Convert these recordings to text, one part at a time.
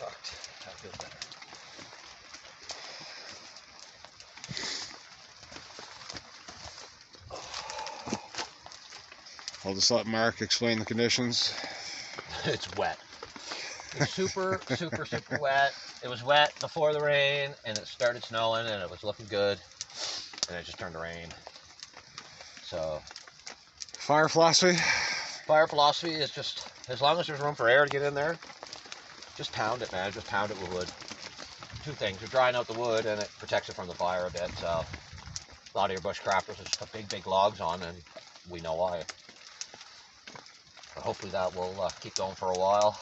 fucked. That feels better. I'll just let Mark explain the conditions. It's wet. It's super, super, super wet. It was wet before the rain, and it started snowing, and it was looking good, and it just turned to rain. So, Fire philosophy? fire philosophy is just, as long as there's room for air to get in there, just pound it, man. Just pound it with wood. Two things. You're drying out the wood, and it protects it from the fire a bit. So, a lot of your bushcrafters just put big, big logs on, and we know why. But hopefully that will keep going for a while.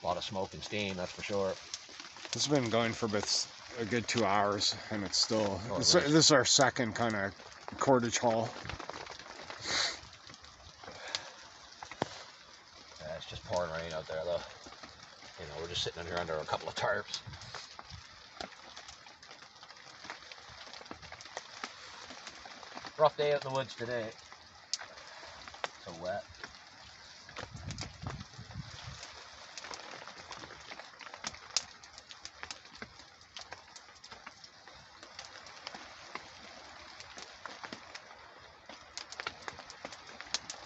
A lot of smoke and steam, that's for sure. This has been going for about a good 2 hours, and it's still, Oh, this nice. is our second kind of cordage haul. Yeah, it's just pouring rain out there, though. You know, we're just sitting in here under a couple of tarps. Rough day out in the woods today. So wet.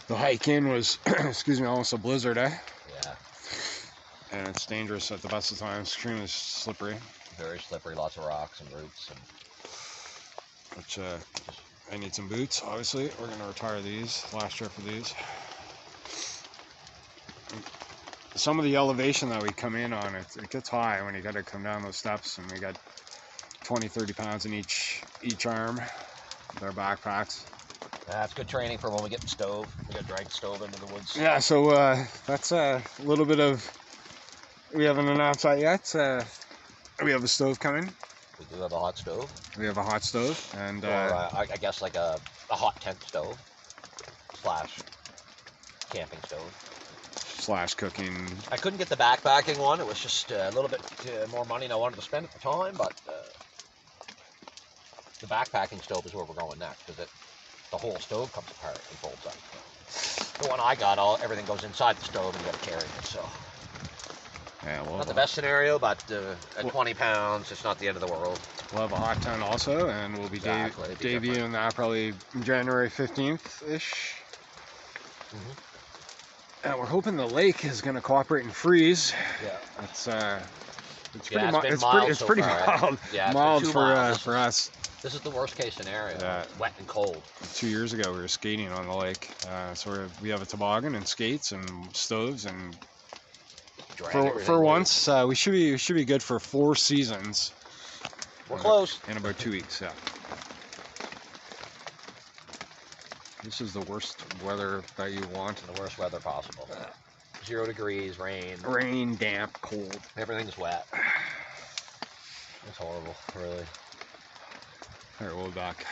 The hike in was, excuse me, almost a blizzard, eh? Yeah, And it's dangerous at the best of times, extremely slippery. very slippery, lots of rocks and roots. And Which, I need some boots, obviously. We're going to retire these, last year for these. Some of the elevation that we come in on, it gets high when you got to come down those steps, and we got 20, 30 pounds in each arm with our backpacks. that's good training for when we get the stove. We got to drag the stove into the woods. Yeah, so that's a little bit of, we haven't announced that yet. We have a stove coming. We do have a hot stove. We have a hot stove, and Or I guess like a hot tent stove / camping stove. / cooking. I couldn't get the backpacking one. It was just a little bit more money than I wanted to spend at the time, but the backpacking stove is where we're going next, because the whole stove comes apart and folds up. The one I got, everything goes inside the stove and you got to carry it. So Yeah, not the best scenario, but at 20 pounds, it's not the end of the world. We'll have a hot tent also, and we'll be Exactly, it'd be debuting that probably January 15th-ish. And we're hoping the lake is going to cooperate and freeze. Yeah. It's pretty Yeah, mild. it's been mild It's so pretty far, mild. Yeah, it's mild been 2 miles. for us. This is the worst case scenario. Yeah. Wet and cold. 2 years ago, we were skating on the lake. So we have a toboggan and skates and stoves, and Drag for everything once, we should be good for 4 seasons. We're close. In about 2 weeks, yeah. This is the worst weather that you want. The worst weather possible. 0 degrees, rain. Rain, damp, cold. Everything's wet. It's horrible, really. All right, we'll be back.